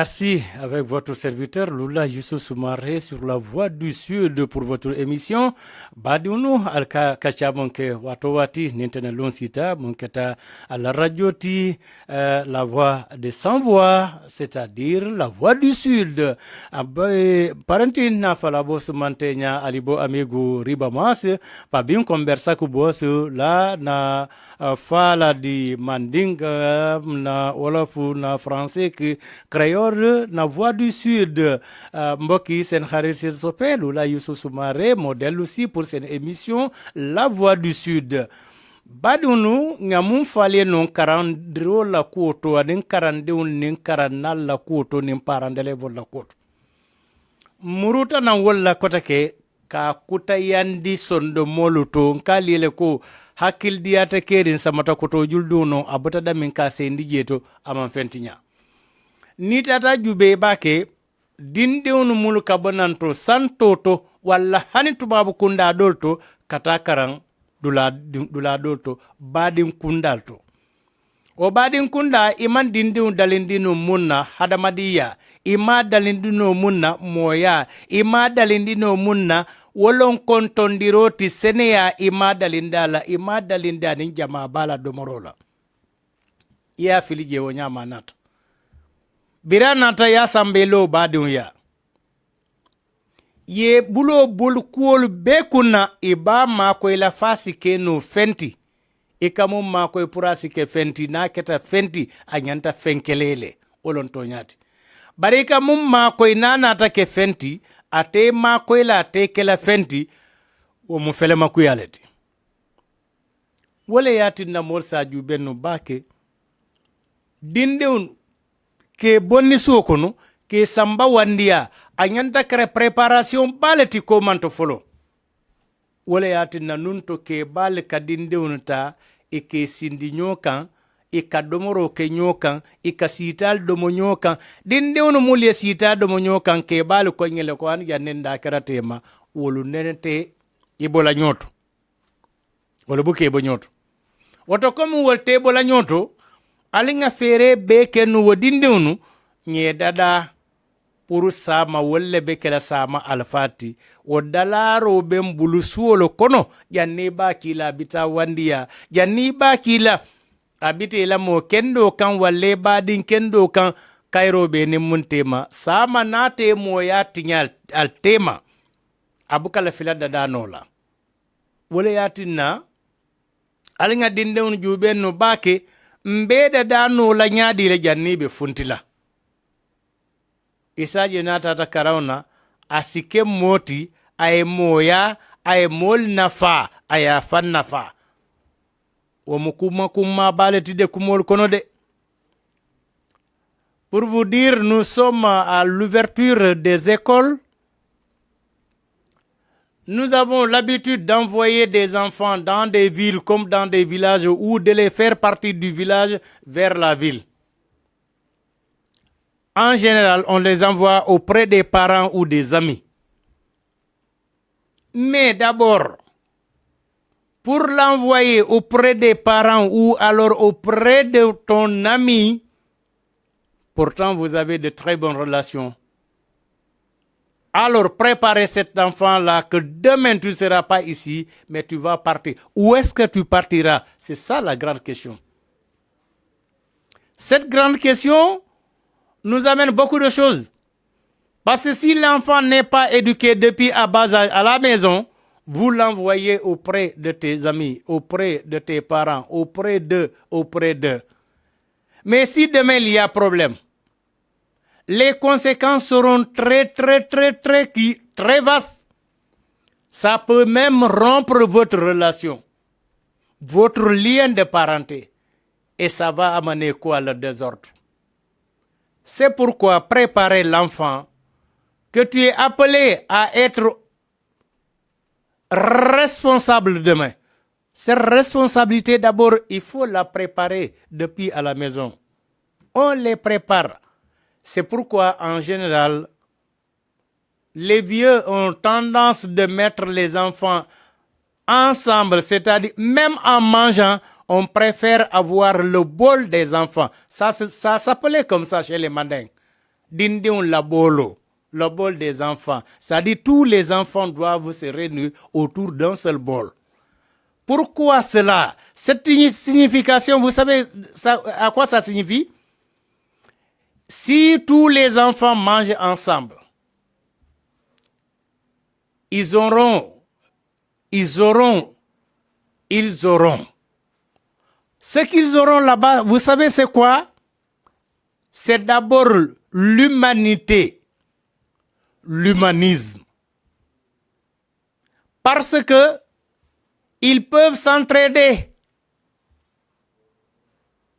Merci avec votre serviteur Lula Youssou Soumaré sur la voie du Sud pour votre émission. Badunu alka kachabonke watowati nintena lonsita monketa à la radio ti la voix de sans voix, c'est-à-dire la voix du Sud. Parenti na falabo sumantenya alibo amigo ribamas pa bien conversa ku boss la na fala di mandinga na wolofu na français que créole na voix du Sud. Mboki sen xarit sen soppe Lula Youssou Soumaré modèle aussi pour cette émission La Voix du Sud. Badunu ngamun fale non karandro la koto adin karandeun nin karanal la koto nin parandele vol la koto. Muruta na wala kotake ka kutayandi sondo moluto nkalile ko hakil diata kerin samata koto julduno abata da min ka sendi jeto aman fentinya. Ni tata jube bake dindeunu mulu kabonanto santoto walla hani tubabu kunda dolto kata karang dula dolto badin kundalto o badin kunda iman dindeunu dalindino munna hadamadiya ima dalindino munna moya ima dalindino munna wolon kontondiroti seneya ima dalindani jama bala domorola iya filije wonyama nata biranata ya sambelo badun ya ye bulo bul kuol bekuna iba mako ila fasi kenu fenti ikamu mako purasi ke fenti na keta fenti anyanta fenkelele olon tonyati barika mum mako inana ta ke fenti ate mako ila ate kela fenti o mu fele makuyaleti wole yati na morsa jubenu bake dindeun ke bonni sokono ke samba wandiya anyanta kare préparation baleti ko manto folo wala yati nanunto ke bal kadinde unta e ke sindi nyokan e kadomoro ke nyokan e kasital domo nyokan dinde unu mulye sita domo nyokan ke bal ko nyele ko an yanenda karatema wolu nenete ibola nyoto wala buke bo nyoto woto komu wolte bola nyoto alinga fere beke nu wodinde unu nye dada puru sama wolle bekela sama alfati o dalaro ben bulusuolo kono janni ba kila bita wandiya janni ba kila abite la mo kendo kan walle badin kendo kan kairo be ni muntema sama nate mo ya tinyal altema abukala fila dada nola wole yatinna alinga dinde un juben no bake mbeda dano la nyadi le janni be funtila isaje nata karauna asike moti ay moya ay mol nafa ay fan nafa o mukuma baleti de kumol kono de. Pour vous dire, nous sommes à l'ouverture des écoles. Nous avons l'habitude d'envoyer des enfants dans des villes comme dans des villages ou de les faire partir du village vers la ville. En général, on les envoie auprès des parents ou des amis. Mais d'abord, pour l'envoyer auprès des parents ou alors auprès de ton ami, pourtant vous avez de très bonnes relations, alors préparez cet enfant-là que demain tu ne seras pas ici, mais tu vas partir. Où est-ce que tu partiras? C'est ça la grande question. Cette grande question nous amène beaucoup de choses. Parce que si l'enfant n'est pas éduqué depuis à bas âge à la maison, vous l'envoyez auprès de tes amis, auprès de tes parents, auprès d'eux. Mais si demain il y a problème, les conséquences seront très vastes. Ça peut même rompre votre relation, votre lien de parenté. Et ça va amener quoi? Le désordre. C'est pourquoi préparer l'enfant que tu es appelé à être responsable demain. Cette responsabilité, d'abord, il faut la préparer depuis à la maison. On les prépare. C'est pourquoi, en général, les vieux ont tendance de mettre les enfants ensemble, c'est-à-dire même en mangeant, on préfère avoir le bol des enfants. Ça s'appelait comme ça chez les Mandingues. Dindion la bolo, le bol des enfants. C'est-à-dire tous les enfants doivent se réunir autour d'un seul bol. Pourquoi cela? Cette signification, vous savez à quoi ça signifie? Si tous les enfants mangent ensemble, ils auront. Ce qu'ils auront là-bas, vous savez c'est quoi? C'est d'abord l'humanité, l'humanisme. Parce que ils peuvent s'entraider.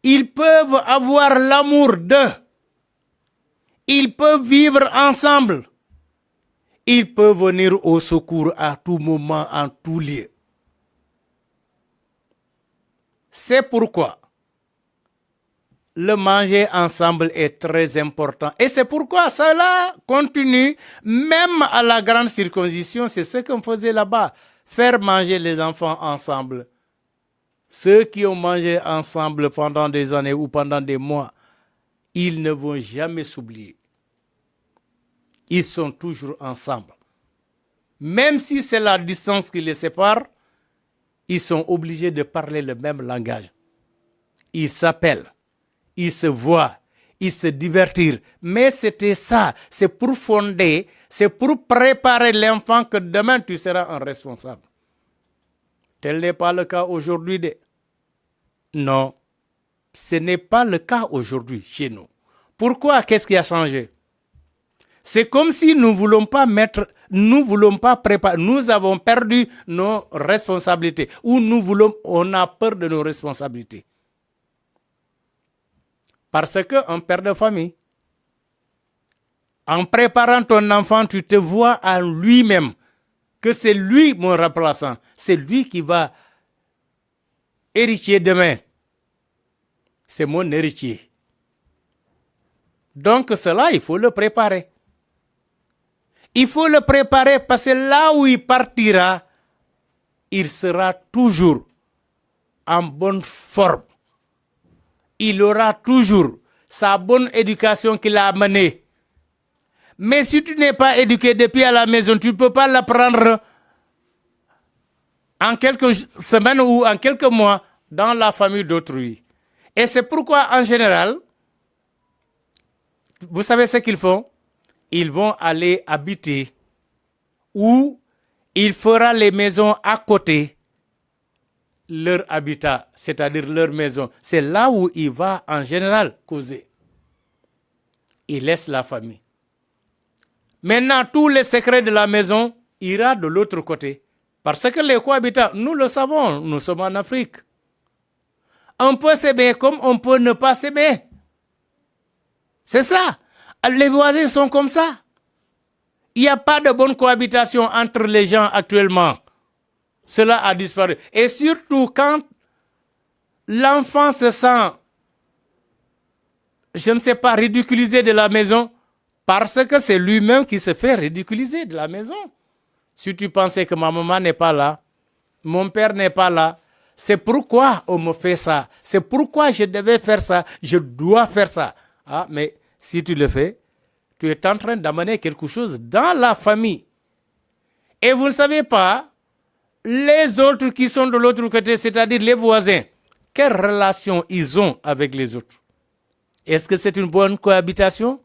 Ils peuvent avoir l'amour d'eux. Ils peuvent vivre ensemble. Ils peuvent venir au secours à tout moment, en tout lieu. C'est pourquoi le manger ensemble est très important. Et c'est pourquoi cela continue, même à la grande circoncision, c'est ce qu'on faisait là-bas. Faire manger les enfants ensemble. Ceux qui ont mangé ensemble pendant des années ou pendant des mois, ils ne vont jamais s'oublier. Ils sont toujours ensemble. Même si c'est la distance qui les sépare, ils sont obligés de parler le même langage. Ils s'appellent, ils se voient, ils se divertirent. Mais c'était ça, c'est pour fonder, c'est pour préparer l'enfant que demain tu seras un responsable. Tel n'est pas le cas aujourd'hui. Non, ce n'est pas le cas aujourd'hui chez nous. Pourquoi? Qu'est-ce qui a changé? C'est comme si nous ne voulons pas préparer, nous avons perdu nos responsabilités, ou on a peur de nos responsabilités. Parce qu'un père de famille, en préparant ton enfant, tu te vois en lui-même, que c'est lui mon remplaçant, c'est lui qui va hériter demain. C'est mon héritier. Donc cela, il faut le préparer. Il faut le préparer parce que là où il partira, il sera toujours en bonne forme. Il aura toujours sa bonne éducation qu'il a menée. Mais si tu n'es pas éduqué depuis à la maison, tu ne peux pas l'apprendre en quelques semaines ou en quelques mois dans la famille d'autrui. Et c'est pourquoi, en général, vous savez ce qu'ils font? Ils vont aller habiter ou il fera les maisons à côté leur habitat, c'est-à-dire leur maison. C'est là où il va en général causer. Il laisse la famille. Maintenant, tous les secrets de la maison ira de l'autre côté. Parce que les cohabitants, nous le savons, nous sommes en Afrique. On peut s'aimer comme on peut ne pas s'aimer. C'est ça. Les voisins sont comme ça. Il n'y a pas de bonne cohabitation entre les gens actuellement. Cela a disparu. Et surtout quand l'enfant se sent, je ne sais pas, ridiculisé de la maison, parce que c'est lui-même qui se fait ridiculiser de la maison. Si tu pensais que ma maman n'est pas là, mon père n'est pas là, c'est pourquoi on me fait ça. C'est pourquoi je devais faire ça. Je dois faire ça. Ah, mais si tu le fais, tu es en train d'amener quelque chose dans la famille. Et vous ne savez pas, les autres qui sont de l'autre côté, c'est-à-dire les voisins, quelle relation ils ont avec les autres? Est-ce que c'est une bonne cohabitation?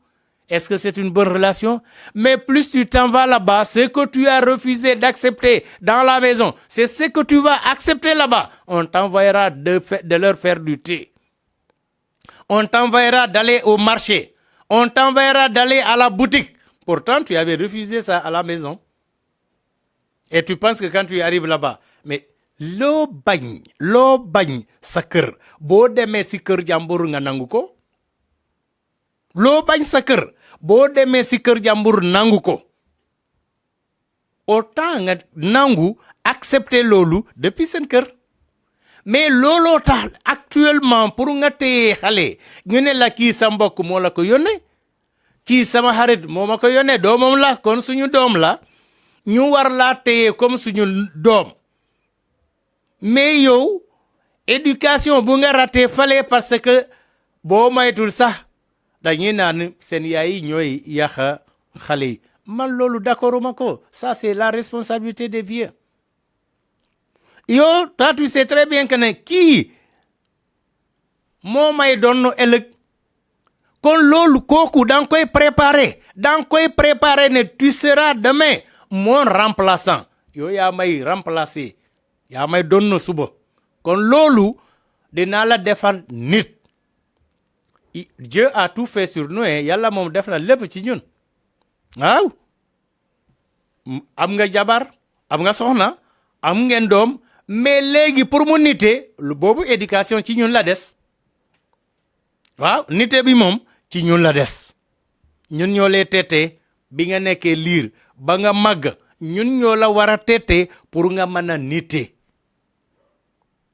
Est-ce que c'est une bonne relation? Mais plus tu t'en vas là-bas, ce que tu as refusé d'accepter dans la maison, c'est ce que tu vas accepter là-bas. On t'envoyera de leur faire du thé. On t'enverra d'aller au marché. On t'enverra d'aller à la boutique. Pourtant, tu avais refusé ça à la maison. Et tu penses que quand tu arrives là-bas, mais lo bagne sa kër boo demee si kër jàmbur nga nangu ko. Loo bañ sa kër boo demee si kër jàmbur nangu ko. Autant nga nangu accepter loolu depuis seen kër. Mais looloo tax actuellement pour nga téye xale ñu ne la kii sa mbokk moo la ko yónnee kii sama xarit moo ma ko yónnee doomam la kon suñu doom la ñu war laa téye comme suñu doom. Mais yow éducation bu nga raté fale parce que boo maytul sax dañuy naan seen yaay ñooy yàq xale yi man loolu d'accord ma ko ça c'est la responsabilité des vieux yow toi tu sais très bien que ne kii moo may doon ëllëg kon loolu kooku da nga koy préparer ne tu seras demain mon remplaçant yow yaa may remplacer yaa may doon suba kon loolu dinaa la defar nit Dieu a tout fait sur nous yàlla moom def na lépp ci ñun waaw am nga jabar am nga soxna am ngeen doom mais léegi pour mu nite lu boobu éducation ci ñun la des waaw nite bi moom ci ñun la des ñun ñoo lay tete bi nga nekkee liir ba nga màgg ñun ñoo la war a tete pour nga mën a nite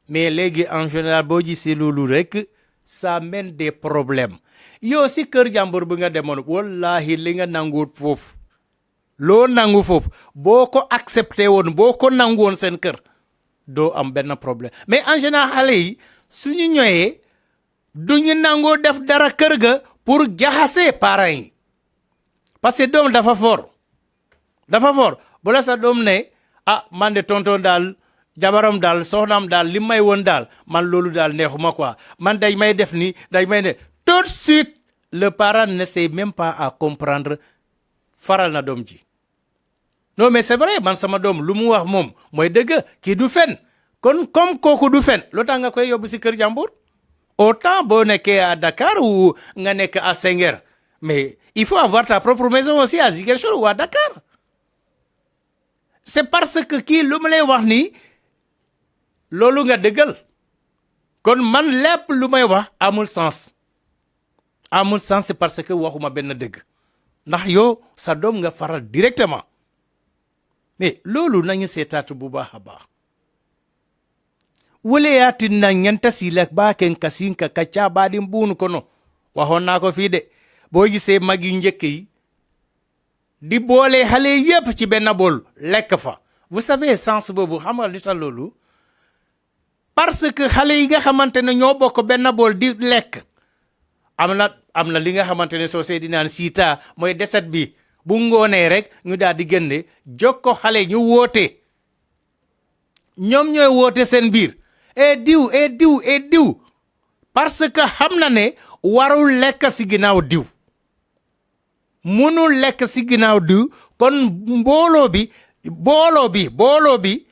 mais léegi en général boo gisee loolu rek ça mène des problèmes yow si kër jàmbur bi nga demoon wallahi li nga nanguwut foofu loo nangu foofu boo ko accepté woon boo ko nangu woon seen kër doo am benn problème mais en général xale yi suñu ñëwee duñu nangoo def dara kër ga pour jaxase parents yi parce que doom dafa fort bu la sa doom ne man de tonton daal jabaram daal soxnaam daal li may woon daal man loolu daal neexuma quoi man day may def ni day may ne tout de suite le parent ne sait même pas à comprendre faral na doom ji non mais c'est vrai man sama doom lu mu wax moom mooy dëgg kii du fen kon comme kooku du fen loo tax nga koy yóbbu si kër jàmbur autant boo nekkee à Dakar ou nga nekk à Senghor mais il faut avoir ta propre maison aussi à Ziguinchor ou à Dakar c'est parce que kii lu mu lay wax nii loolu nga dëggal kon man lépp lu may wax amul sens c'est parce que waxuma benn dëgg ndax yow sa doom nga faral directement mais loolu nañu seetaatu bu baax a baax waleyaati na ñanta silak baaken kasinka kacca baadi mbuunu kono waxoon naa ko fii de boo gisee mag yu njëkk yi di boole xale yépp ci benn bool lekk fa vous savez sens boobu xam nga li tax loolu parce que xale yi nga xamante ne ñoo bokk benn bool di lekk am na li nga xamante ne soo see di naan siita mooy deset bi bu ngoonee rek ñu daal di génne jokko xale ñu woote ñoom ñooy woote seen biir diw parce que xam na ne warul lekk si ginnaaw diw munul lekk si ginnaaw diw kon mbooloo bi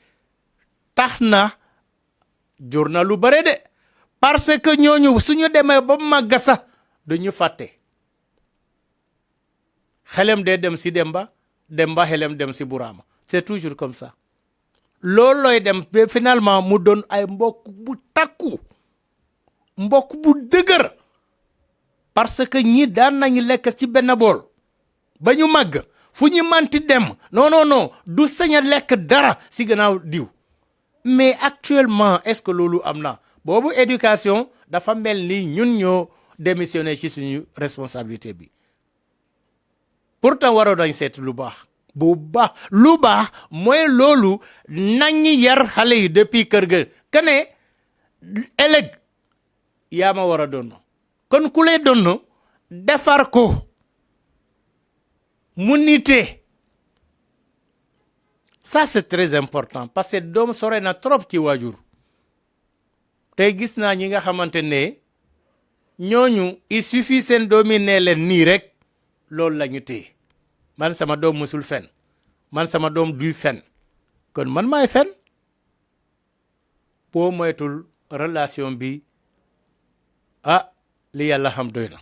tax na jur na lu bare de parce que ñooñu suñu demee ba màgg sax duñu fàtte xelem dee dem si Demba xelem dem si Burama c'est toujours comme ça loolu looy dem ba finalement mu doon ay mbokk bu takku mbokk bu dëgër parce que ñi daan nañu lekk ci benn bool ba ñu màgg fu ñu manti dem non du sañ a lekk dara si gannaaw diw mais actuellement est-ce que loolu am na boobu éducation dafa mel ni ñun ñoo démissionné ci suñu responsabilité bi pourtant waroo dañ seet lu baax lu baax mooy loolu nañu yar xale yi depuis kër ga kene ëllëg yaa ma war a doon kon ku lay doon defar ko mu nite ça c'est très important parce que doom sore na trop ci waajur tey gis naa ñi nga xamante ne ñooñu il suffit seen doomi ne leen nii rek loolu la ñu téye man sama doom musul fen man sama doom duy fen kon man maay fen boo moytul relation bi li yàlla xam doy na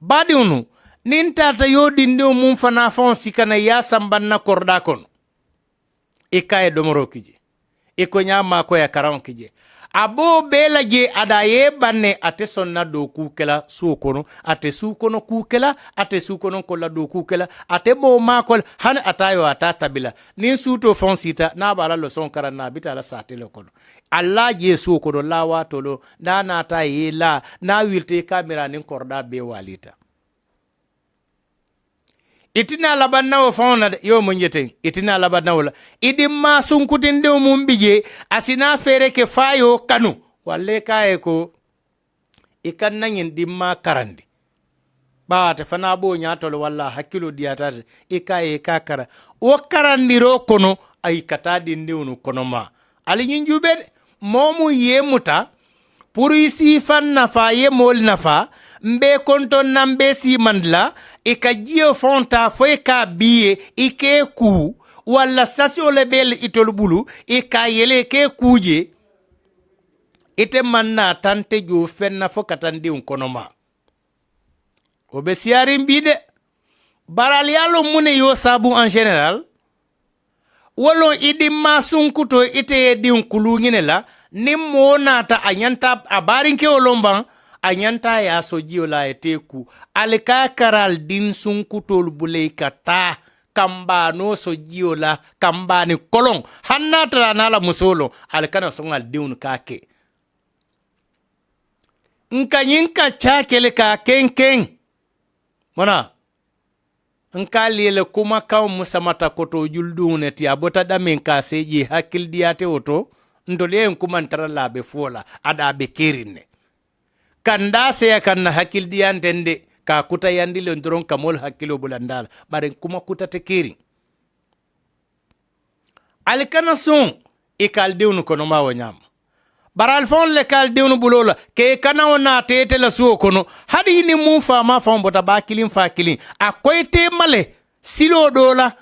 baadiwnu nin tata yodi ndew mum fana fon sikana ya sambanna korda kon e kaye domoro kije e ko nyama ko ya karam kije abo bela je adaye banne ate sonna do kukela sukono ate sukono kukela ate sukono ko la do kukela ate bo makol han atayo atata bila ni suto fon sita na bala lo son karana bitala satele kono alla je sukono lawa tolo na ta yela na wilte kamera nin korda be walita itina labanna o fauna yo mo njeten itina labanna wala idi ma sunkutin de mum bije asina fere ke fayo kanu walle kaye ko ikan nanyin dimma karandi baate fana bo ñatol walla hakkilo diyatate e ka kara o karandiro kono ay kata dindiwnu kono ma ali ñin juɓe momu yemuta pour isi fan nafa ye mol nafa mbe konton nambe si mandla e ka jiyo fonta foy ka biye e ke ku walla sasio le bel itol bulu e ka yele ke kuje ite manna tante jo fenna fo katandi un konoma o be siari mbide baral yalo mune yo sabu en général wolo idi masunkuto ite di un kulu ngine la ni monata anyanta abarinke olomban anyanta ya soji ola eteku alika karal din sunkutol bulei kata kamba no soji ola kamba ni kolon hannata nala musolo alikana songal diun kake nka nyinka chakele ka ken mona nka lele kuma kaw musamata koto juldune ti abota damen ka seji hakil diate oto ndole en kuma ntara labe fola ada be kerine kanda se kan hakil diantende ka kuta yandi le ndron kamol hakilo bulandala bare kuma kuta te keri alkana son e kaldeunu kono ma wonyam baral fon le kaldeunu bulola ke kana wona tete la suo kono hadi ni mu fama fon bota ba kilin fa kilin akoyte male silo dola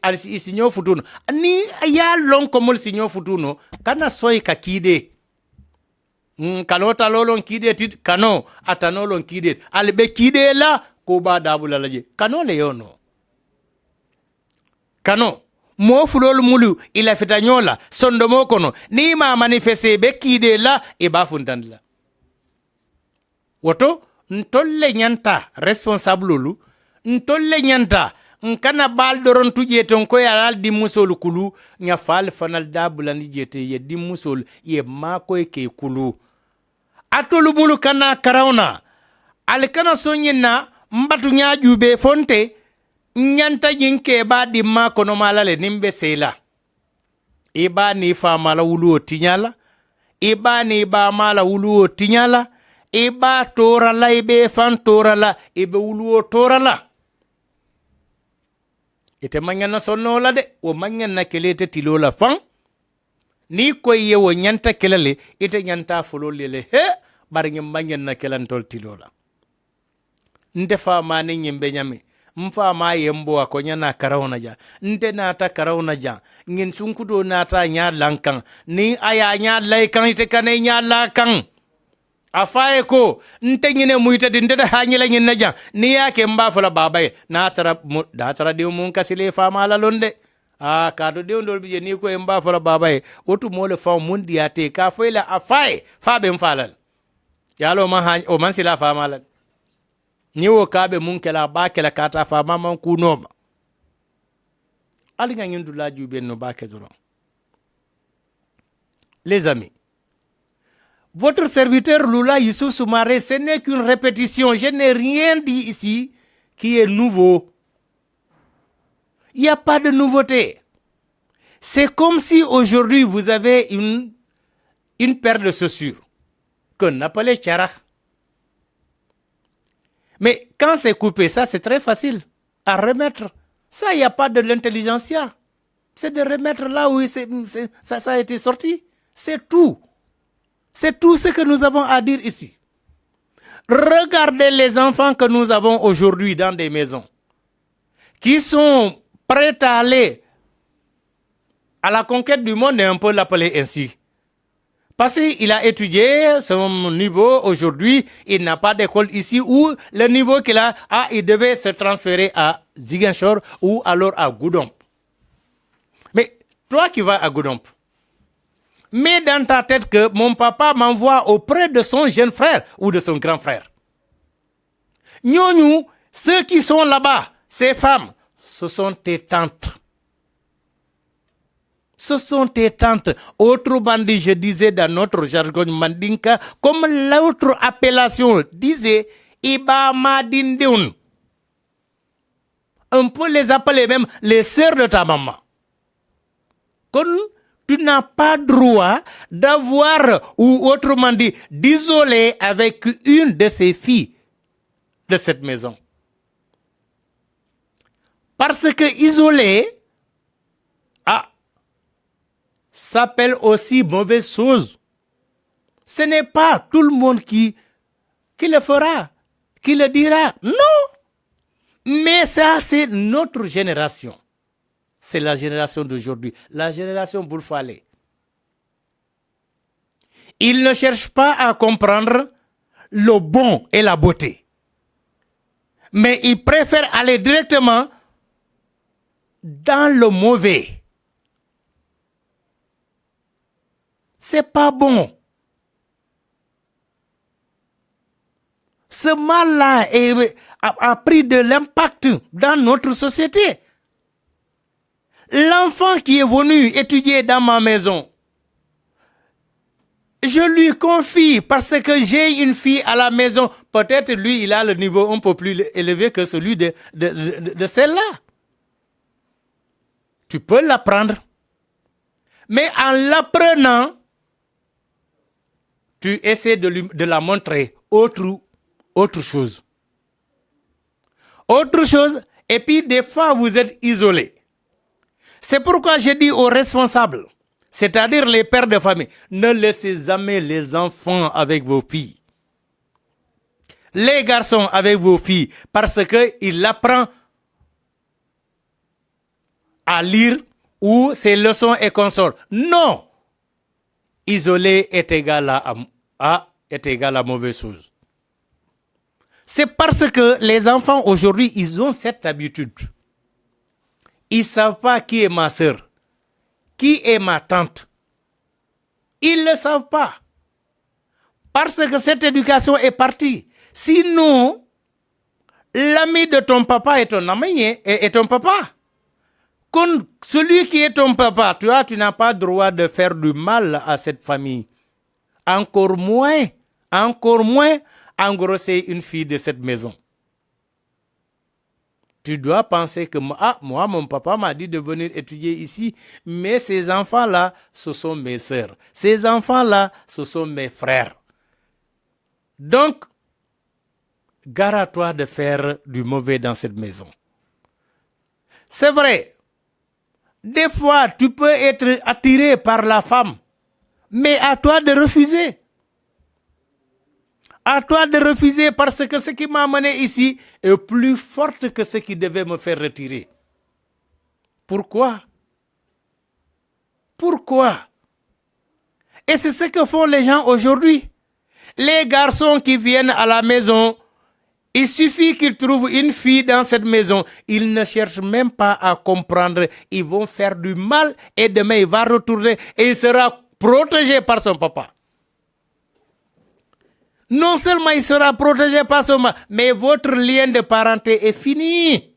asi sinyo futuno ni ya lon komol sinyo futuno kana soy ka kide kanota lolon kide tit kano atanolon kide albe kide la ko ba dabula laje kano le yono kano mo fulol mulu ila fitanyola sondomo kono ni ma manifeste be kide la e ba funtandla woto ntolle nyanta responsable lu ntolle nyanta nkana bal doron tuje ton ko yaral di musol kulu nya fal fanal dabula ni jete ye di musol ye mako ke kulu atolu mulu kana karawna al kana sonyina mbatu nya jube fonte nyanta jinke ba di mako no malale nimbe sela iba ni fa mala wulu tinyala iba ni ba mala wulu tinyala iba torala ibe fan torala ibe wulu torala ite manyana sonnola de o manyana kelete tilola fan ni koye wo nyanta kelale ite nyanta fulolele he bar nyim manyana kelantol tilola nte fa mani nyimbe nyame mfa ma yembo ko nyana karawna ja nte nata karawna ja ngin sunkudo nata nya lankan ni aya nya laykan ite kane nya lakan afaye ko nte nyine muita dinte da hanyela nyina ja ni yake mba fula babaye na tara de mun kasile fa mala londe ka to de ndol bije ni ko mba fula babaye otu mole fa mun diate ka fela afaye fa be mfalal yalo ma o man sila fa mala ni wo kabe mun kala ba kala kata fa mama ku noma ali ngin dula jube no ba ke zoro les amis. Votre serviteur Lula Youssouf Soumaré, ce n'est qu'une répétition. Je n'ai rien dit ici qui est nouveau. Il n'y a pas de nouveauté. C'est comme si aujourd'hui vous avez une paire de chaussures qu'on appelait charach. Mais quand c'est coupé, ça c'est très facile à remettre. Ça, il n'y a pas de l'intelligentsia. C'est de remettre là où ça a été sorti. C'est tout. C'est tout ce que nous avons à dire ici. Regardez les enfants que nous avons aujourd'hui dans des maisons, qui sont prêts à aller à la conquête du monde, et on peut l'appeler ainsi. Parce qu'il a étudié son niveau aujourd'hui, il n'a pas d'école ici, ou le niveau qu'il a, il devait se transférer à Ziguinchor ou alors à Goudomp. Mais toi qui vas à Goudomp, mets dans ta tête que mon papa m'envoie auprès de son jeune frère ou de son grand frère. Nous, ceux qui sont là-bas, ces femmes, ce sont tes tantes. Ce sont tes tantes. Autrement dit, je disais dans notre jargon mandinka, comme l'autre appellation disait, Iba Madindeun. On peut les appeler même les sœurs de ta maman. Comme tu n'as pas droit d'avoir, ou autrement dit, d'isoler avec une de ces filles de cette maison. Parce que isoler s'appelle aussi mauvaise chose. Ce n'est pas tout le monde qui le fera, qui le dira. Non. Mais ça, c'est notre génération. C'est la génération d'aujourd'hui, la génération Boulfalé. Ils ne cherchent pas à comprendre le bon et la beauté. Mais ils préfèrent aller directement dans le mauvais. C'est pas bon. Ce mal-là a pris de l'impact dans notre société. L'enfant qui est venu étudier dans ma maison, je lui confie parce que j'ai une fille à la maison. Peut-être lui, il a le niveau un peu plus élevé que celui de celle-là. Tu peux l'apprendre. Mais en l'apprenant, tu essaies de la montrer autre chose. Autre chose, et puis des fois vous êtes isolés. C'est pourquoi je dis aux responsables, c'est-à-dire les pères de famille, ne laissez jamais les enfants avec vos filles. Les garçons avec vos filles, parce qu'ils apprennent à lire ou ses leçons et consorts. Non! Isoler est égal à mauvaise chose. C'est parce que les enfants aujourd'hui, ils ont cette habitude. Ils ne savent pas qui est ma soeur, qui est ma tante. Ils ne le savent pas. Parce que cette éducation est partie. Sinon, l'ami de ton papa est ton ami et ton papa. Quand celui qui est ton papa, tu n'as pas le droit de faire du mal à cette famille. Encore moins engrosser une fille de cette maison. Tu dois penser que moi, mon papa m'a dit de venir étudier ici, mais ces enfants-là, ce sont mes sœurs. Ces enfants-là, ce sont mes frères. Donc, gare à toi de faire du mauvais dans cette maison. C'est vrai, des fois, tu peux être attiré par la femme, mais à toi de refuser. À toi de refuser parce que ce qui m'a amené ici est plus fort que ce qui devait me faire retirer. Pourquoi? Pourquoi? Et c'est ce que font les gens aujourd'hui. Les garçons qui viennent à la maison, il suffit qu'ils trouvent une fille dans cette maison. Ils ne cherchent même pas à comprendre. Ils vont faire du mal et demain il va retourner et il sera protégé par son papa. Non seulement il sera protégé par son papa, mais votre lien de parenté est fini.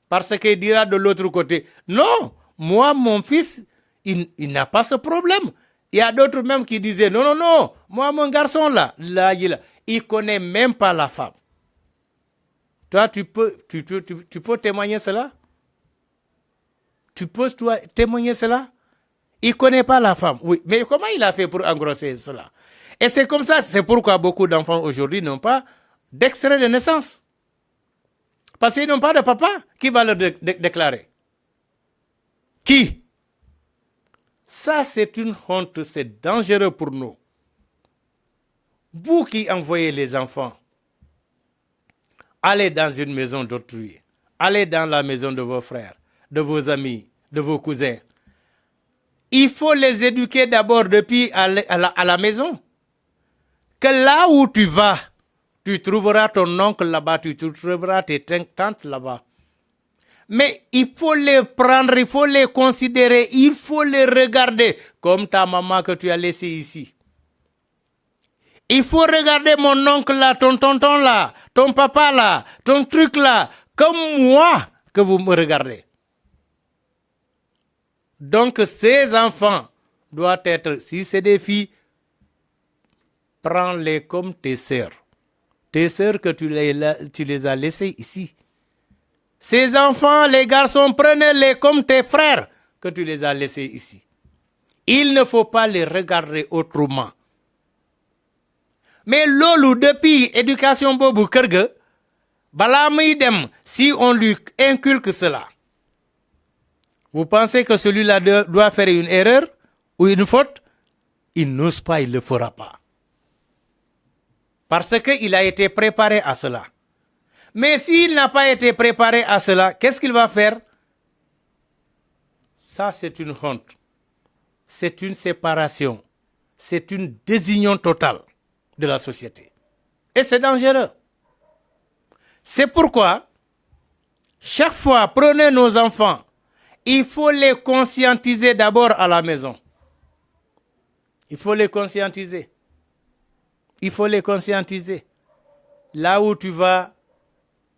Parce qu'il dira de l'autre côté, non, moi, mon fils, il n'a pas ce problème. Il y a d'autres même qui disaient, non, moi, mon garçon là, il ne connaît même pas la femme. Toi, tu peux témoigner cela? Tu peux témoigner cela? Il ne connaît pas la femme. Oui, mais comment il a fait pour engrosser cela? Et c'est comme ça, c'est pourquoi beaucoup d'enfants aujourd'hui n'ont pas d'extrait de naissance. Parce qu'ils n'ont pas de papa qui va le déclarer. Qui? Ça, c'est une honte, c'est dangereux pour nous. Vous qui envoyez les enfants, allez dans une maison d'autrui. Allez dans la maison de vos frères, de vos amis, de vos cousins. Il faut les éduquer d'abord depuis à la maison. Que là où tu vas, tu trouveras ton oncle là-bas, tu trouveras tes tantes là-bas. Mais il faut les prendre, il faut les considérer, il faut les regarder comme ta maman que tu as laissée ici. Il faut regarder mon oncle là, ton tonton là, ton papa là, ton truc là, comme moi que vous me regardez. Donc ces enfants doivent être, si c'est des filles, prends-les comme tes sœurs. Tes sœurs que tu les as laissées ici. Ces enfants, les garçons, prenez-les comme tes frères que tu les as laissés ici. Il ne faut pas les regarder autrement. Mais lolo depuis éducation bobu kerga, bala muy dem, si on lui inculque cela, Vous pensez que celui-là doit faire une erreur ou une faute? Il n'ose pas, il ne le fera pas. Parce qu'il a été préparé à cela. Mais s'il n'a pas été préparé à cela, qu'est-ce qu'il va faire? Ça, c'est une honte. C'est une séparation. C'est une désunion totale de la société. Et c'est dangereux. C'est pourquoi, chaque fois, prenez nos enfants, il faut les conscientiser d'abord à la maison. Il faut les conscientiser. Il faut les conscientiser. Là où tu vas,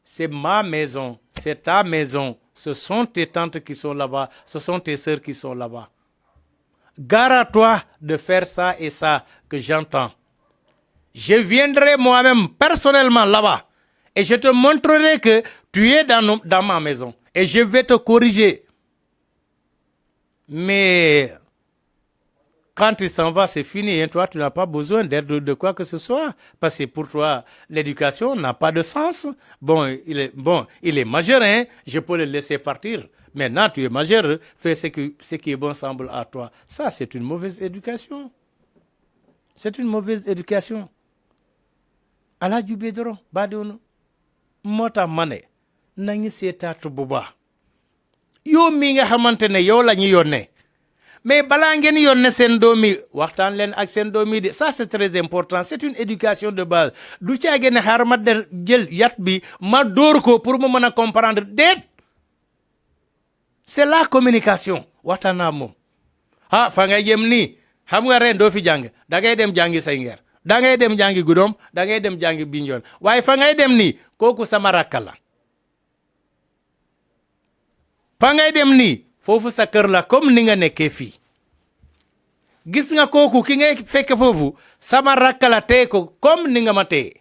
c'est ma maison, c'est ta maison. Ce sont tes tantes qui sont là-bas, ce sont tes sœurs qui sont là-bas. Gare à toi de faire ça et ça que j'entends. Je viendrai moi-même personnellement là-bas et je te montrerai que tu es dans ma maison et je vais te corriger. Mais quand il s'en va, c'est fini. Et toi, tu n'as pas besoin d'aide de quoi que ce soit. Parce que pour toi, l'éducation n'a pas de sens. Bon, il est majeur, hein? Je peux le laisser partir. Maintenant, tu es majeur, fais ce qui est bon semble à toi. Ça, c'est une mauvaise éducation. C'est une mauvaise éducation. Alaaji Bedoro Badiono mota mané nañu sétat bu baax yow mi nga xamantene yow lañu yonné mais bala ngeen yonné sen domi waxtaan len ak sen domi de ça c'est très important, c'est une éducation de base. Du ci agene xaar ma jël yat bi ma dóor ko pour mu mëna comprendre déet. C'est la communication. Waxtaan naa moom fa ngay jëm ni xam nga ren doo fi jàng da ngay dem jàngi say ngeer da ngay dem jàngi Goudomp da ngay dem jàngi Bignona waaye fa ngay dem nii kooku sama rakk la fa ngay dem nii foofu sa kër la comme ni nga nekkee fii gis nga kooku ki ngay fekk foofu sama rakk la tee ko comme ni nga ma tee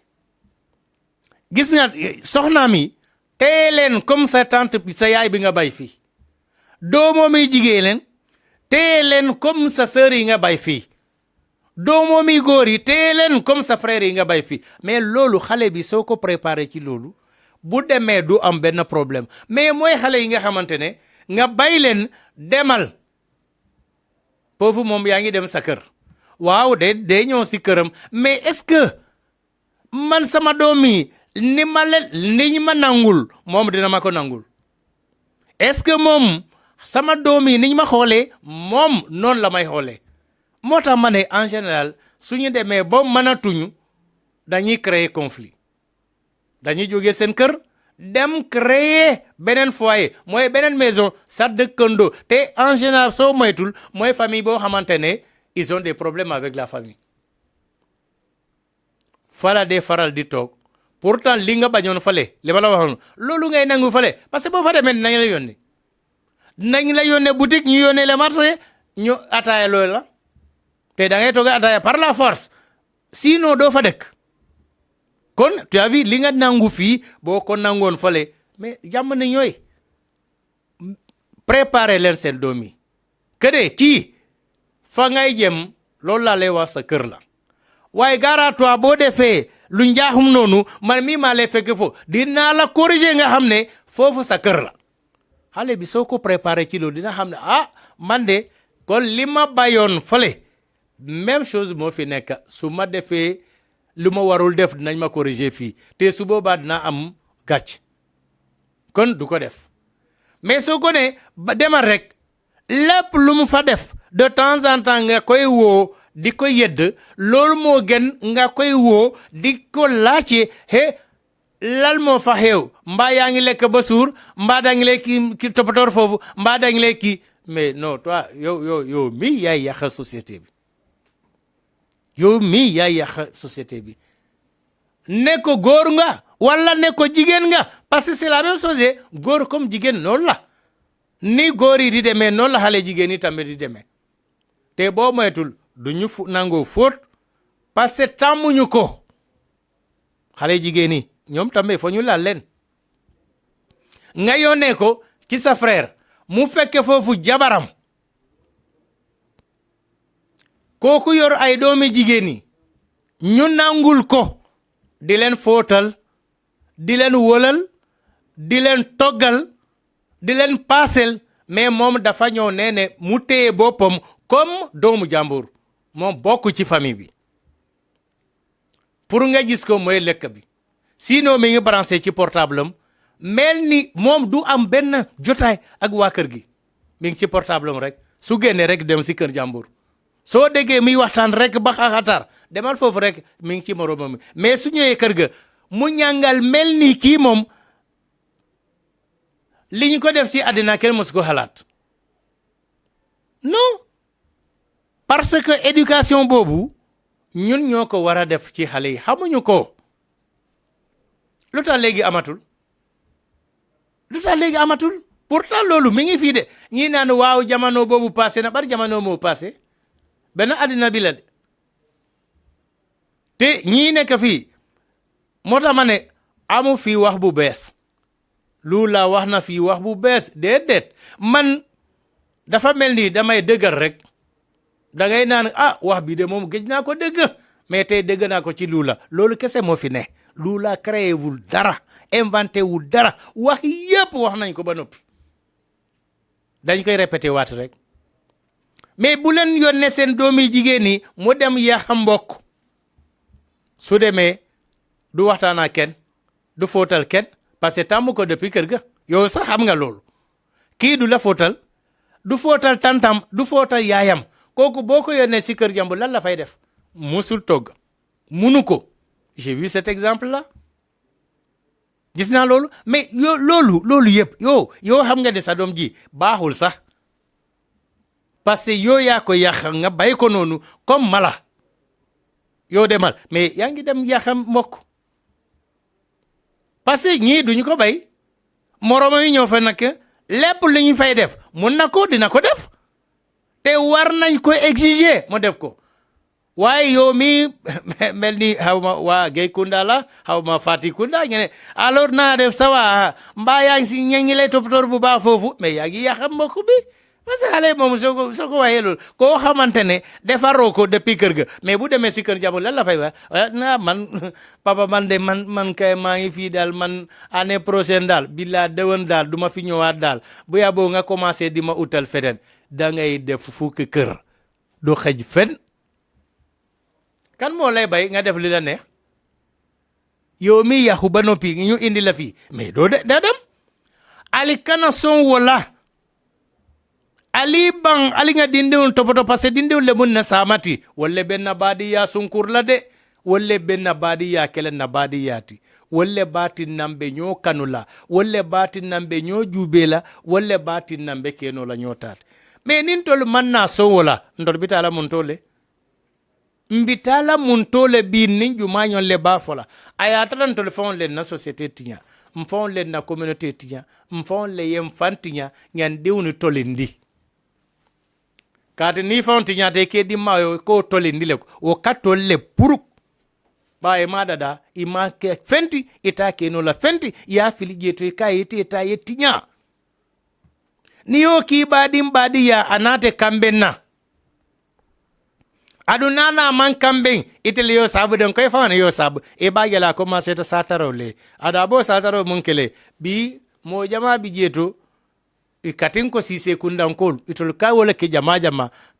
gis nga soxna mi tee leen comme sa tante bi sa yaay bi nga bay fii doomoo mi jigéen leen tee leen comme sa sœur yi nga bay fii doomoo mi góor yi tee leen comme sa frère yi nga bay fii mais loolu xale bi soo ko préparé ci loolu bu demee du am benn problème mais mooy xale yi nga xamante ne nga bay leen demal foofu moom yaa ngi dem sa kër waaw de ñëw si këram mais est-ce que man sama doom yi ni ma nangul moom dina ma ko nangul est-ce que moom sama doom yi niñ ma xoolee moom noonu la may xoolee moo tax ma ne en général suñu demee ba mënatuñu dañuy créer conflit dañuy jógee seen kër dem créer beneen foyer mooy beneen maison sa dëkkandoo te en général soo moytul mooy famille boo xamante ne ils ont des problèmes avec la famille fala dee faral di toog pourtant li nga bañoon fale li ma la waxoon loolu ngay nangu fale parce que boo fa demee nañ la yónnee boutique ñu yónnee le marché ñu ataaya loolu la te da ngay toog ataaya par la force sinon doo fa dëkk kon tu as vu li nga nangu fii boo ko nangoon fale mais jàmm na ñooy préparer leen seen doom yi que kii fa ngay jëm loolu laa lay wax sa kër la waaye gara toi boo defee lu njaaxum noonu man mii maa lay fekk foofu dinaa la corriger nga xam ne foofu sa kër la xale bi soo ko préparé ci loolu dina xam ne man de kon li ma bayoon fale même chose moo fi nekk su ma defee lu ma warul def dinañ ma corriger fii te su boobaa dina am gàcc kon du ko def mais soo ko ne ba demal rek lépp lu mu fa def de temps en temps nga koy woo di ko yedd loolu moo gën nga koy woo di ko laajte lal moo fa xew mbaa yaa ngi lekk ba suur mbaa daa ngi lekk ki toppatoor foofu mbaa daa ngi lekk mais non toi yow mi yaay yàq société bi yow mi yaay yàq société bi ne ko góor nga wala ne ko jigéen nga parce que c'est la même chose góor comme jigéen noonu la ni góor yi di demee noonu la xale jigéen yi tamit di demee te boo moytul du ñu nangoo fóot parce que tàmmuñu ko xale jigéen yi ñoom tamit fo ñu laal leen nga yónnee ko ci sa frère mu fekke foofu jabaram kooku yor ay doomi jigéen yi ñu nangul ko di leen fóotal di leen wólal di leen toggal di leen paasel mais moom dafa ñëw nee ne mu téye boppam comme doomu jàmbur moom bokk ci famille bi pour nga gis ko mooy lekk bi sinon mi ngi branché ci portable am mel ni moom du am benn jotaay ak waa kër gi mi ngi ci portable am rek su génnee rek dem si kër jàmbur soo déggee muy waxtaan rek ba xaxatar demal foofu rek mi ngi ci moromam mais su ñëwee kër ga mu ñàngal mel ni kii moom li ñu ko def ci àddina kenn mosu ko xalaat non parce que éducation boobu ñun ñoo ko war a def ci xale yi xamuñu ko lu tax léegi amatul pourtant loolu mi ngi fii de ñii naan waaw jamono boobu passé na bari jamono moo passé benn àddina bi la de te ñii nekk fii moo tax ma ne amu fii wax bu bees Lula wax na fii wax bu bees déedéet man dafa mel ni damay dëggal rek da ngay naan wax bi de moom gëj naa ko dégg mais tey dégg naa ko ci Lula loolu kese moo fi ne Lula créé wul dara inventé wul dara wax yépp wax nañ ko ba noppi dañ koy répété waat rek mais bu leen yónnee seen doomi jigéen ñi mu dem yaxa mbokk su demee du waxtaan ak kenn du fóotal kenn parce que tàmm ko depuis kër ga yow sax xam nga loolu kii du la fóotal du fóotal tantam du fóotal yaayam kooku boo ko yónnee si kër jàmbur lan la fay def musul togg munu ko j'ai vu cet exemple là gis naa loolu mais loolu yëpp yow xam nga ne sa doom ji baaxul sax parce que yow yaa ko yàq nga bay ko noonu comme mala yow demal mais yaa ngi dem yàqam mbokk parce que ñii duñu ko bay moroomam yi ñëw fa nag lépp li ñu fay def mun na ko dina ko def te war nañ ko exiger mu def ko waaye yow mi mel ni xaw ma waa Gey Kunda la xaw ma Fati Kunda ngene alors naa def sa waa mbaa yaa ngi si ña ngi lay toppatoor bu baax foofu mais yaa ngi yàq mbokk bi parce que xale moom soo ko waxee loolu koo xamante ne defaroo ko depuis kër ga mais bu demee si kër jàmbur lan la fay wax man papa man de man kay maa ngi fii daal man année prochaine daal billaa déwén daal du ma fi ñëwaat daal bu yàbboo nga commencé di ma utal feneen da ngay def fukki kër du xëj fen kan moo lay bay nga def li la neex yow mi yàqu ba noppi ñu indi la fii mais doo daa dem ali kana son wala ali bang ali nga dindiwul topoto parce que dindiwul le mun na samati wala benn baadi ya sunkur la de wala benn baadi ya kelen na baadi yaati wala baati nambe ñoo kanula wala baati nambe ñoo juube la wala baati nambe keno la ñoo taat mais nin tol man na so wala ndor bitala mun tole mbitala mun tole bi nin juma ñon le ba fola ayata tan tol fon le na société tinya mfon le na communauté tinya mfon le yem fantinya ngan dewni tolindi kati ni fon tinya te ke di mayo ko tolindi le o ka tolle puruk ba e madada i ma ke fenti ita ke no la fenti ya filige to ka yete ta yetinya ni yo ki badi ya anate kambenna aduna na man kamben itali yo sabu don koy fawne yo sabu e bagela ko ma seta sataro le ada bo sataro mun kele bi mo jama bi jeto i katin ko sise kundan kol itol ka wala ke jama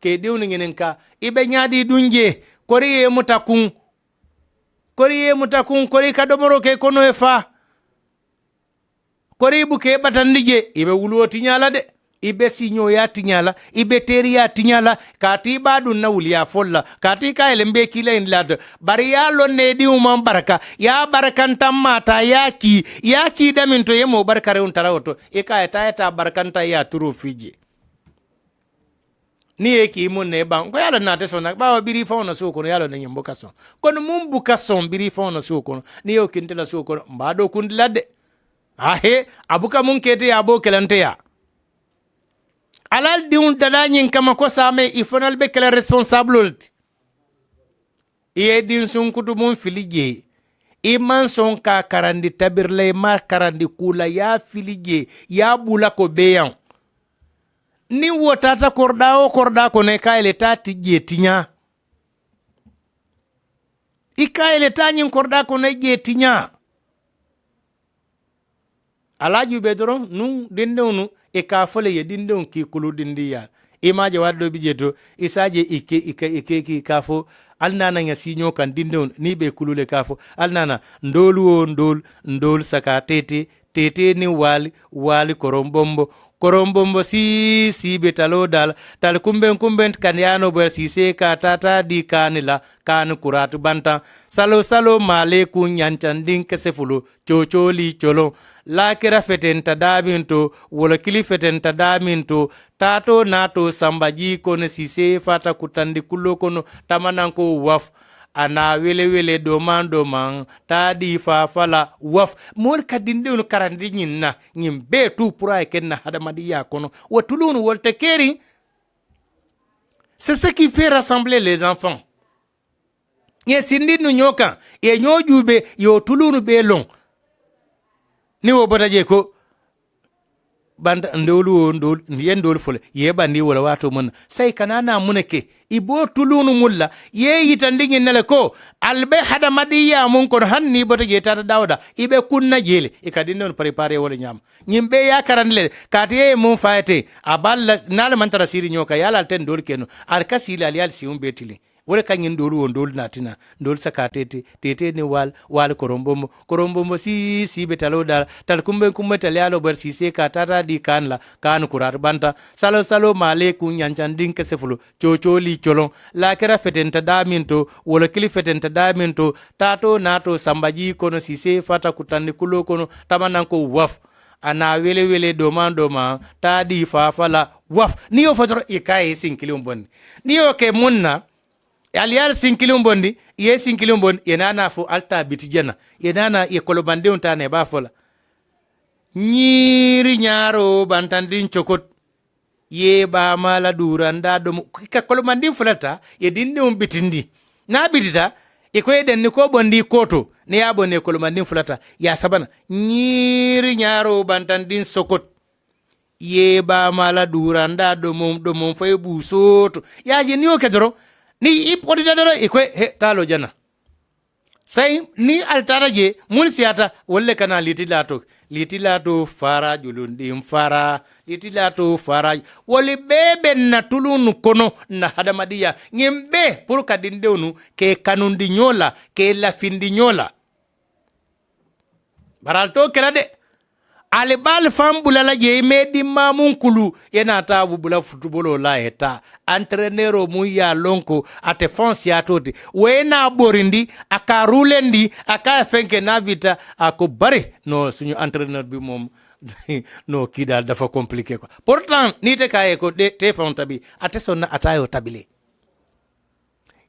ke dewni ngenen ka ibe nyaadi dunje kori e mutakun kori ka domoro ke kono e fa kori bu ke batandije ibe wuloti nyala de ibe sinyo ya tinyala ibe teri ya tinyala kati badu na wuliya folla kati ka elembe kila inlad bari ya lonne di umam baraka ya barakanta mata yaki da minto yemo barakare untarawoto e ka eta barakanta ya turu fiji ni eki monne ban ko yalo na teso na ba biri fono so kono yalo na nyimbo kaso kono mumbu kaso biri fono so kono ni yo kintela so kono mbado kundilade ahe abuka mun kete ya bo kelante ya alal diun dada nyin kama ko same ifonal be kala responsabilité iye din sun kutu mun filige iman son ka karandi tabirle ma karandi kula ya filige ya bula ko beyan ni wotata korda ko ne kayle tati jetinya ikayle tanyin korda ko ne jetinya alaju bedron nu dindewnu e ka fole ye dindon ki kulu dindiya imaje waddo bijeto isaje ike kafo alnana nya sinyo kan dindon ni be kulule kafo alnana ndolu ndol saka tete ni wali korombombo si be talo dal tal kumben kan yano ber si se ka tata di kanila kan kuratu banta salo male ku nyantan din kesefulu chocholi cholo lakira fetenta daminto wala kili fetenta daminto tato nato sambaji kono si se fata kutandi kullo kono tamananko waf ana wele doman ta di fa fala waf mol kadinde on karandi nyinna nyim be tu pura kenna hadamadiya kono watulunu wolte keri. C'est ce qui fait rassembler les enfants. Ye sindi nu nyoka ye nyojube yo tulunu be long ni wo botaje ko banda ndol fole ye bandi wala wato mun sai kanana munake ibo tulunu mulla ye yitandingi nele ko albe hada madiya mun kon hanni botaje tata dawda ibe kunna jele e kadi non préparer wala nyam nyimbe ya karanle katiye mun fayete aballa nal mantara siri nyoka yala ten dol keno arkasila yal si umbetili wala kanyin ndol natina ndol sakatete tete ni wal korombombo si betalo dal tal kumbe talyalo ber si se katata di kanla kan kurar banta salo male ku nyancan din kesefulu chocholi cholon la kera fetenta daminto wala kili fetenta daminto tato nato sambaji kono si se fata kutandi kulo kono tamananko waf ana wele doma ta di fa fala waf niyo fotoro ikaye sinkilum bon niyo ke munna aliyal sinkilum bondi ye sinkilum bon yenana fo alta bitijana yenana ye kolobande untane ba fola nyiri nyaro bantandin chokot ye ba mala duranda dum ka kolobande fulata ye dinde bitindi na bitita e ko eden ni ko bondi koto ne ya bonne kolobande fulata ya sabana nyiri nyaro bantandin sokot ye ba mala duranda dum fay busoto ya je niyo kedoro ni ipoti dadaro ikwe talo jana sai ni altara je mun siyata wolle kana litilato fara julundi fara litilato fara woli bebe na tulunu kono na hadamadiya ngimbe pour kadindewnu ke kanundi nyola ke lafindi nyola baralto kelade alibal fambula la je medi mamun kulu yana ta bubula futubolo la eta entraîneur mu ya lonko ate fonsi atoti wena borindi akarulendi aka fenke navita ako bare no suñu entraîneur bi mom no kidal dafa compliqué quoi pourtant nite kaye ko te fontabi ate sonna atayo tabile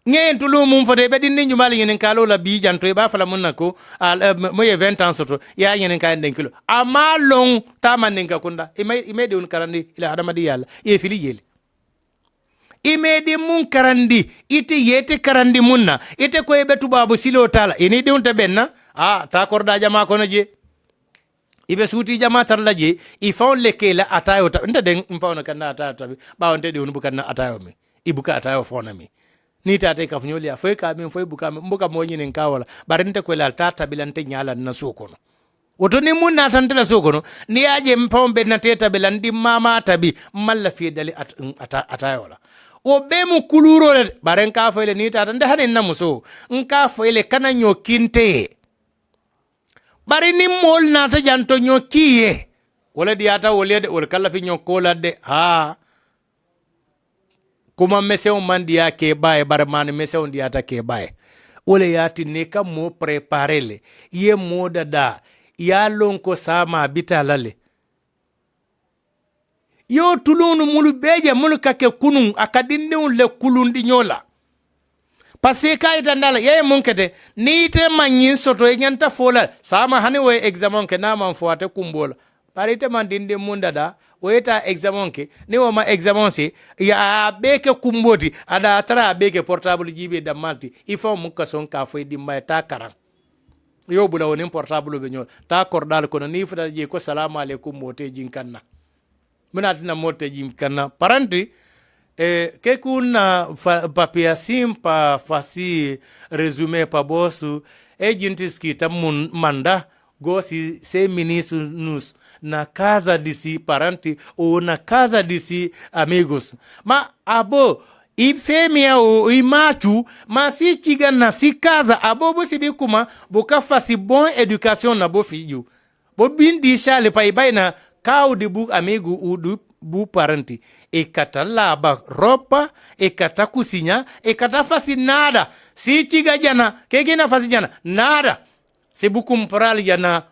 ngeen tulu mum fode be din njuma la yenen kalo la bi janto e ba fala mun nako moye 20 ans soto ya yenen kay den kilo ama long tamanen ka kunda imede un karandi ila adamadi yalla e fili yeli imede mun karandi ite yete karandi munna ite ko e betu babu silo tala ini de un te benna ta korda jama kono je ibe suti jama tarla je i fon lekela atayo ta nda den mfawna kanna atayo tabi ba on te de un bukanna atayo mi ibuka atayo fona mi ni tate ka fnyoli afoy ka min foy buka mbuka moñi nen kawala barinte ko la tata bilante nyala na sokono woto ni mun na tante la sokono ni aje mpombe na teta belandi mama tabi malla fi dali atayola o be mu kuluro le baren ka foyle ni tata nda hanen namuso nka foyle kana nyokinte bari ni mol na ta janto nyokiye wala diata wolede wala kala fi nyokola de kuma mesew mandiya ke baye barman mesew ndiyata ke baye wole yati ne kam mo préparer le ye moda da ya lonko sama bitalale yo tulunu mulu beje mulu kake kunun akadinde le kulundi nyola parce que ita ndala ye monkete ni te manyin soto e nyanta fola sama hani we examen ke na man foate kumbola parite man dinde munda da weta examen ke ni o ma examen se ya beke kumboti ada tara beke portable jibe da malti il faut muka son ka fay di may ta karan yo bula wonin portable be nyol ta kordal kono ni fata je ko salamu alaikum mote jinkanna munatina mote jinkanna paranti ke kuna papia sim pa fasi resume pa bosu jintiski tamun manda gosi se ministre nus na casa disi parenti o na casa disi amigos ma abo i femia o i machu ma si chiga na si casa abo bo sibi kuma bo ka fasi bon education na bo filho bo bindi chale pai bai na kau de bu amigo o du bu parenti e kata laba roupa e kata cozinha e kata fasi nada si chiga jana que na fasi jana nada se bu comprar jana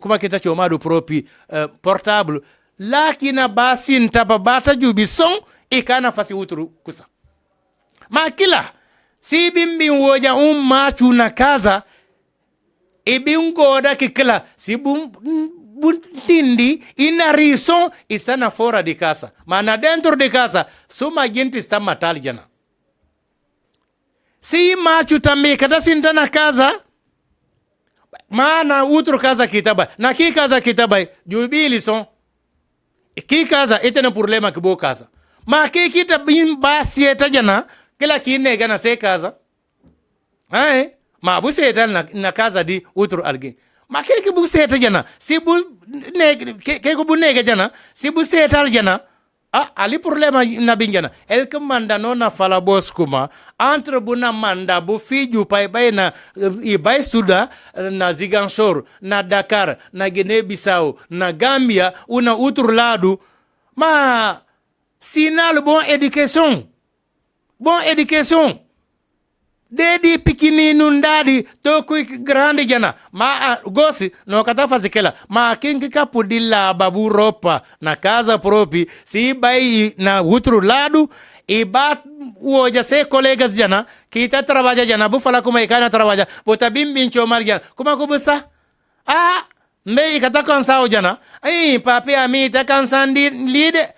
como é que tá chamado próprio portável lá que na basin tapa bata jubi som e kana fasi outro kusa makila si bimbi woja machu na casa e bim goda que kila si buntindi ina rison isana fora de casa mana dentro de casa suma gente está matal jana si machu também kada sinta na casa mana outro casa kitaba na ki casa kitaba jubili son ki casa etena problema que bo casa ma ki kita bin basieta jana kila kine gana se casa ai ma bu se na casa di outro alguém ma ke bu se jana si bu ne ke ko bu ne jana si bu se jana ali problema na bingana el que manda nona fala bos kuma entre buna manda bu fiju pai bai na i bai suda na Ziganchor na Dakar na Guinea-Bissau na Gambia una outro lado ma sinal bon education dedi pikini nundadi to ku grande jana ma gosi no kata fazikela ma kinki kapudilla babu ropa na casa propi si bai na outro lado e bat uoja se colegas jana kita trabalha jana bu fala como ikana trabalha bota bimbin chomar jana kuma kubusa me kata kansa jana papi ami ta kansandi lide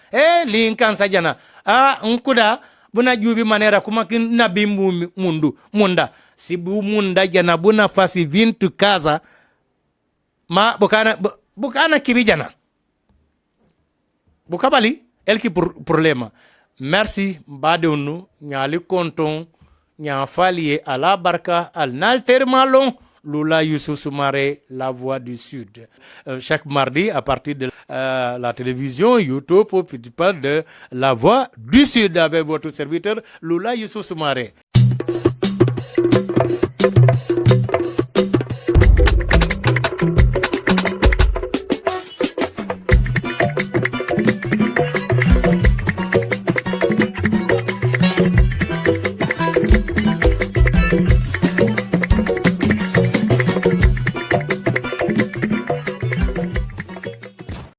lin kansa jana nkuda buna jubi manera kuma kin na bimbu munda si bu munda jana buna fasi vintu casa ma bukana kibi jana bukabali elki problema merci badonu nyali konton nya falie ala barka al nalter malon Lula Youssou Soumaré, la voix du Sud. Chaque mardi, à partir de la télévision, YouTube, tu parles de la voix du Sud avec votre serviteur, Lula Youssou Soumaré.